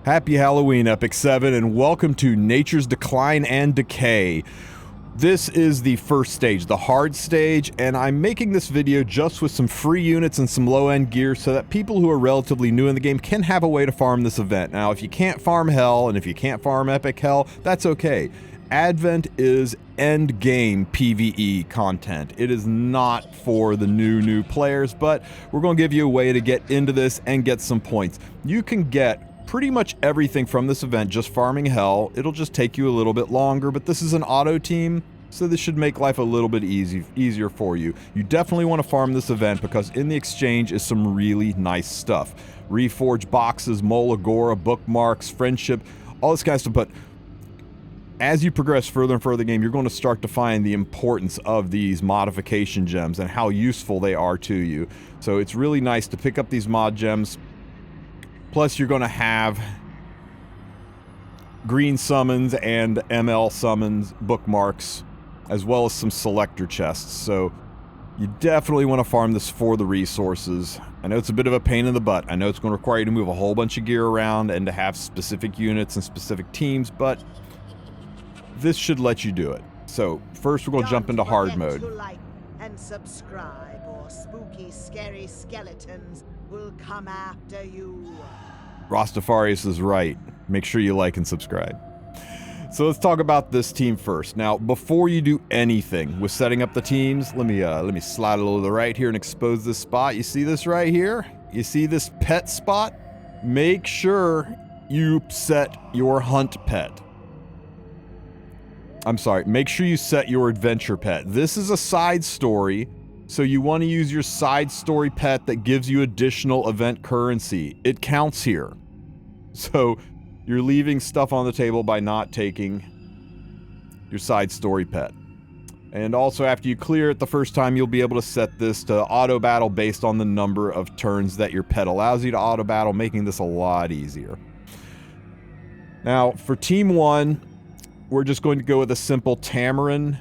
Happy Halloween, Epic 7, and welcome to Nature's Decline and Decay. This is the first stage, the hard stage, and I'm making this video just with some free units and some low-end gear so that people who are relatively new in the game can have a way to farm this event. Now, if you can't farm Hell, and if you can't farm Epic Hell, that's okay. Advent is endgame PvE content. It is not for the new players, but we're going to give you a way to get into this and get some points. You can get pretty much everything from this event just farming Hell. It'll just take you a little bit longer, but this is an auto team, so this should make life a little bit easier for you. You definitely want to farm this event because in the exchange is some really nice stuff. Reforged boxes, Mole Agora, bookmarks, friendship, all this kind of stuff. But as you progress further and further in the game, you're going to start to find the importance of these modification gems and how useful they are to you. So it's really nice to pick up these mod gems. Plus, you're going to have green summons and ML summons bookmarks, as well as some selector chests. So you definitely want to farm this for the resources. I know it's a bit of a pain in the butt. I know it's going to require you to move a whole bunch of gear around and to have specific units and specific teams, but this should let you do it. So first we're going to jump into hard mode. Like and subscribe, or spooky, scary skeletons will come after you. Rastafarius is right. Make sure you like and subscribe. So let's talk about this team first. Now, before you do anything with setting up the teams, let me slide a little to the right here and expose this spot. You see this right here? You see this pet spot? Make sure you set your hunt pet. I'm sorry, make sure you set your adventure pet. This is a side story, so you want to use your side story pet that gives you additional event currency. It counts here. So you're leaving stuff on the table by not taking your side story pet. And also after you clear it the first time, you'll be able to set this to auto battle based on the number of turns that your pet allows you to auto battle, making this a lot easier. Now for team 1, we're just going to go with a simple Tamarin,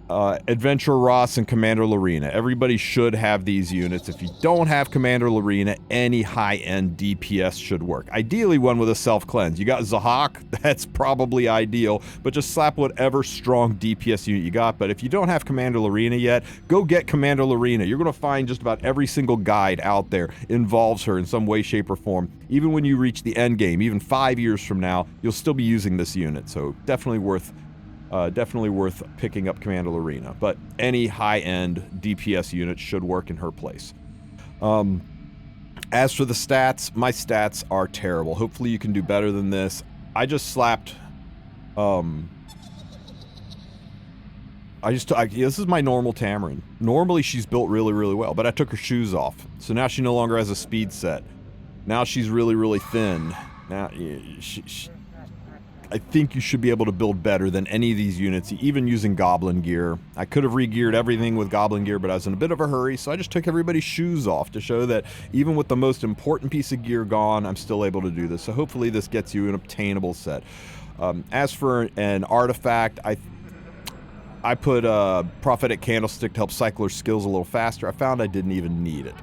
Adventurer Ross, and Commander Lorena. Everybody should have these units. If you don't have Commander Lorena, any high-end DPS should work. Ideally one with a self-cleanse. You got Zahak, that's probably ideal, but just slap whatever strong DPS unit you got. But if you don't have Commander Lorena yet, go get Commander Lorena. You're going to find just about every single guide out there involves her in some way, shape, or form. Even when you reach the end game, even 5 years from now, you'll still be using this unit. So definitely worth picking up Commander Lorena, but any high-end DPS unit should work in her place. As for the stats, my stats are terrible. Hopefully you can do better than this. I just slapped, this is my normal Tamarin. Normally she's built really well, but I took her shoes off. So now she no longer has a speed set. Now she's really thin. Now, I think you should be able to build better than any of these units, even using Goblin gear. I could have re-geared everything with Goblin gear, but I was in a bit of a hurry, so I just took everybody's shoes off to show that even with the most important piece of gear gone, I'm still able to do this. So hopefully this gets you an obtainable set. As for an artifact, I put a Prophetic Candlestick to help cycle her skills a little faster. I found I didn't even need it.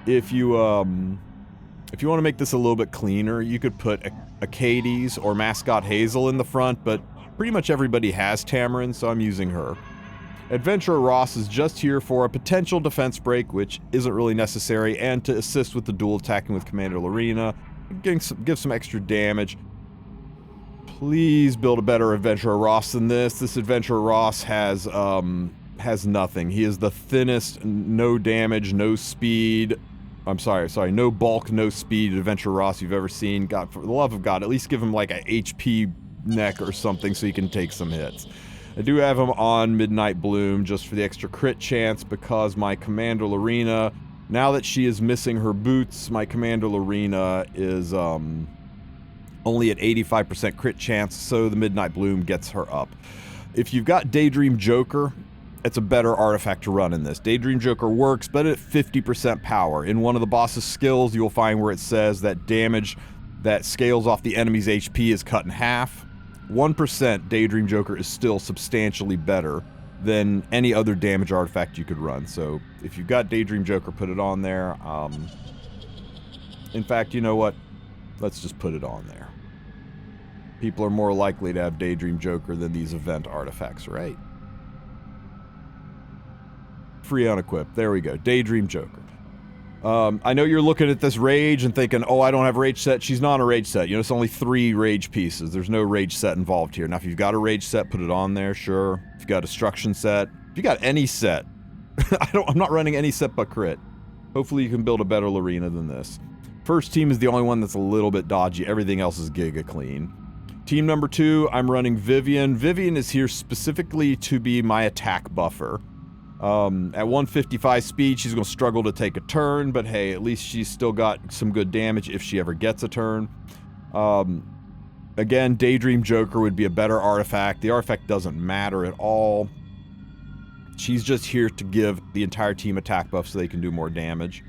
If you want to make this a little bit cleaner, you could put Acades or Mascot Hazel in the front, but pretty much everybody has Tamarin, so I'm using her. Adventurer Ross is just here for a potential defense break, which isn't really necessary, and to assist with the dual attacking with Commander Lorena, give some extra damage. Please build a better Adventurer Ross than this. This Adventurer Ross has nothing. He is the thinnest, no damage, no speed. I'm sorry, no bulk, no speed Adventure Ross you've ever seen. God, for the love of God, at least give him like a HP neck or something so he can take some hits. I do have him on Midnight Bloom just for the extra crit chance because my Commander Lorena, now that she is missing her boots, my Commander Lorena is only at 85% crit chance, so the Midnight Bloom gets her up. If you've got Daydream Joker, it's a better artifact to run in this. Daydream Joker works, but at 50% power. In one of the boss's skills, you'll find where it says that damage that scales off the enemy's HP is cut in half. 1% Daydream Joker is still substantially better than any other damage artifact you could run. So if you've got Daydream Joker, put it on there. In fact, you know what? Let's just put it on there. People are more likely to have Daydream Joker than these event artifacts, right? Free unequipped. There we go. Daydream Joker. I know you're looking at this Rage and thinking, oh, I don't have Rage set. She's not a Rage set. You know, it's only 3 Rage pieces. There's no Rage set involved here. Now, if you've got a Rage set, put it on there, sure. If you've got a Destruction set, if you got any set, I'm not running any set but crit. Hopefully you can build a better Lorena than this. First team is the only one that's a little bit dodgy. Everything else is giga clean. Team number 2, I'm running Vivian. Vivian is here specifically to be my attack buffer. At 155 speed, she's going to struggle to take a turn, but hey, at least she's still got some good damage if she ever gets a turn. Again, Daydream Joker would be a better artifact. The artifact doesn't matter at all. She's just here to give the entire team attack buff so they can do more damage.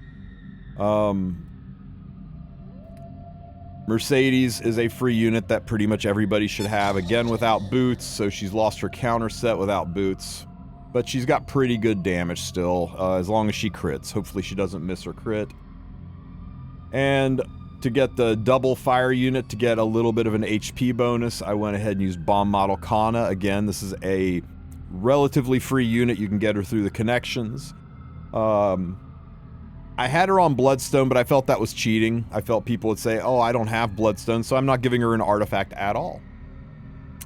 Mercedes is a free unit that pretty much everybody should have. Again, without boots, so she's lost her counter set without boots. But she's got pretty good damage still, as long as she crits. Hopefully she doesn't miss her crit. And to get the double fire unit to get a little bit of an HP bonus, I went ahead and used Bomb Model Kana. Again, this is a relatively free unit. You can get her through the connections. I had her on Bloodstone, but I felt that was cheating. I felt people would say, oh, I don't have Bloodstone, so I'm not giving her an artifact at all.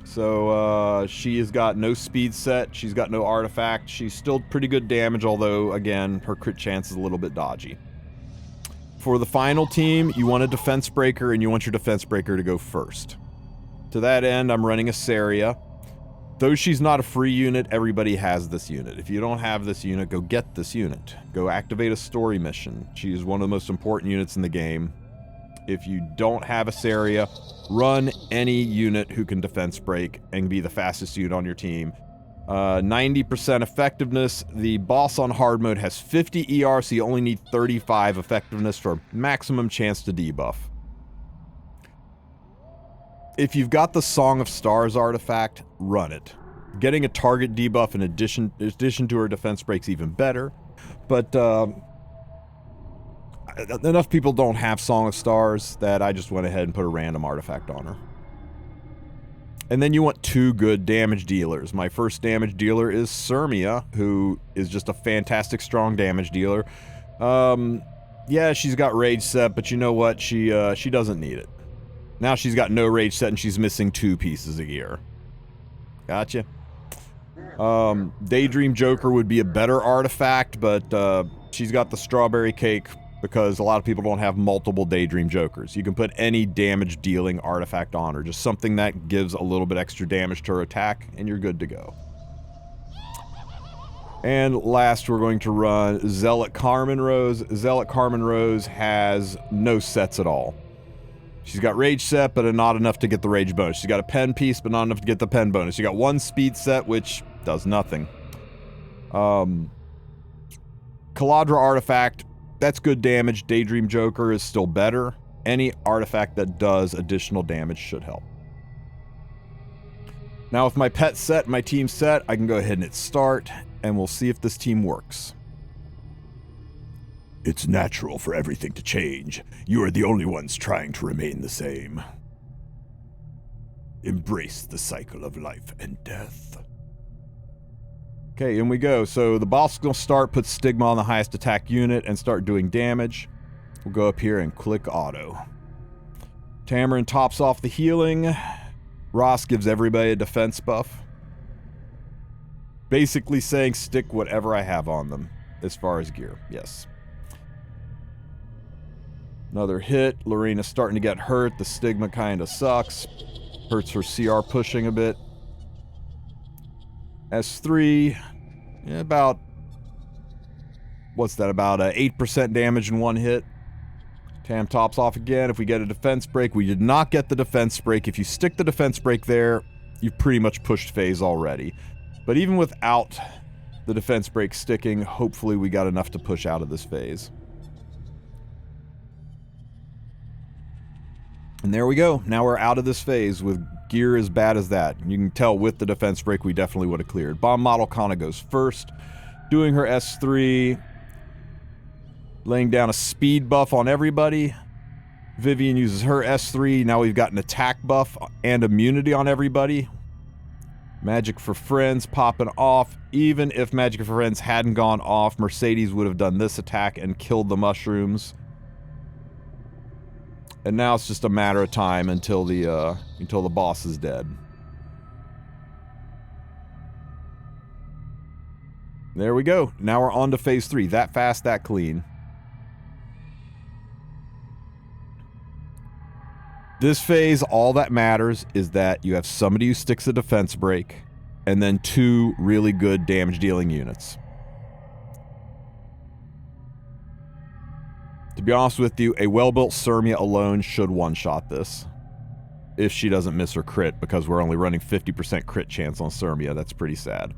So, she has got no speed set, she's got no artifact, she's still pretty good damage, although, again, her crit chance is a little bit dodgy. For the final team, you want a Defense Breaker, and you want your Defense Breaker to go first. To that end, I'm running a Saria. Though she's not a free unit, everybody has this unit. If you don't have this unit, go get this unit. Go activate a story mission. She is one of the most important units in the game. If you don't have a Saria, run any unit who can defense break and be the fastest unit on your team. 90% effectiveness. The boss on hard mode has 50 ER, so you only need 35 effectiveness for maximum chance to debuff. If you've got the Song of Stars artifact, run it. Getting a target debuff in addition to her defense break's even better, but enough people don't have Song of Stars that I just went ahead and put a random artifact on her. And then you want 2 good damage dealers. My first damage dealer is Sirmia, who is just a fantastic strong damage dealer. Yeah, she's got Rage set, but you know what? She doesn't need it. Now she's got no Rage set and she's missing 2 pieces a gear. Gotcha. Daydream Joker would be a better artifact, but she's got the Strawberry Cake because a lot of people don't have multiple Daydream Jokers. You can put any damage dealing artifact on her, just something that gives a little bit extra damage to her attack, and you're good to go. And last, we're going to run Zealot Carmen Rose. Zealot Carmen Rose has no sets at all. She's got Rage set, but not enough to get the Rage bonus. She's got a Pen piece, but not enough to get the Pen bonus. She got 1 speed set, which does nothing. Caladra artifact, that's good damage. Daydream Joker is still better. Any artifact that does additional damage should help. Now with my pet set, my team set, I can go ahead and hit start, and we'll see if this team works. It's natural for everything to change. You are the only ones trying to remain the same. Embrace the cycle of life and death. Okay, in we go. So the boss is going to start, put Stigma on the highest attack unit, and start doing damage. We'll go up here and click auto. Tamarin tops off the healing. Ross gives everybody a defense buff. Basically saying stick whatever I have on them as far as gear. Yes. Another hit. Lorena's starting to get hurt. The Stigma kind of sucks. Hurts her CR pushing a bit. S3, yeah, about, what's that, about 8% damage in 1 hit. Tam tops off again. If we get a defense break, we did not get the defense break. If you stick the defense break there, you've pretty much pushed phase already. But even without the defense break sticking, hopefully we got enough to push out of this phase. And there we go. Now we're out of this phase with gear as bad as that. You can tell with the defense break we definitely would have cleared. Bomb Model Kana goes first, doing her S3, laying down a speed buff on everybody. Vivian uses her S3. Now we've got an attack buff and immunity on everybody. Magic for Friends popping off. Even if Magic for Friends hadn't gone off, Mercedes would have done this attack and killed the mushrooms. And now it's just a matter of time until the boss is dead. There we go. Now we're on to phase 3. That fast, that clean. This phase, all that matters is that you have somebody who sticks a defense break, and then 2 really good damage-dealing units. To be honest with you, a well-built Sirmia alone should one-shot this. If she doesn't miss her crit, because we're only running 50% crit chance on Sirmia. That's pretty sad.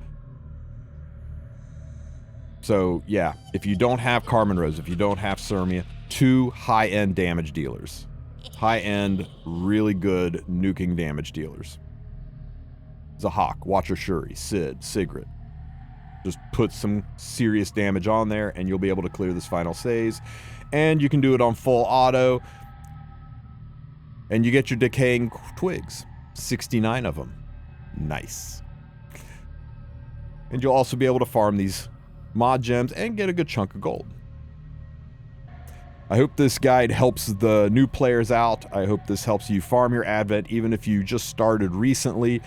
So, yeah, if you don't have Carmen Rose, if you don't have Sirmia, 2 high-end damage dealers. High-end, really good nuking damage dealers. Zahak, Watcher Shuri, Sid, Sigrid. Just put some serious damage on there and you'll be able to clear this final phase. And you can do it on full auto. And you get your decaying twigs. 69 of them. Nice. And you'll also be able to farm these mod gems and get a good chunk of gold. I hope this guide helps the new players out. I hope this helps you farm your Advent, even if you just started recently.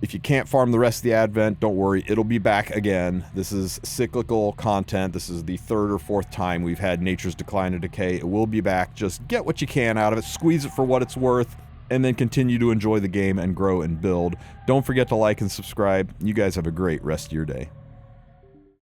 If you can't farm the rest of the Advent, don't worry, it'll be back again. This is cyclical content. This is the 3rd or 4th time we've had Nature's Decline and Decay. It will be back. Just get what you can out of it, squeeze it for what it's worth, and then continue to enjoy the game and grow and build. Don't forget to like and subscribe. You guys have a great rest of your day.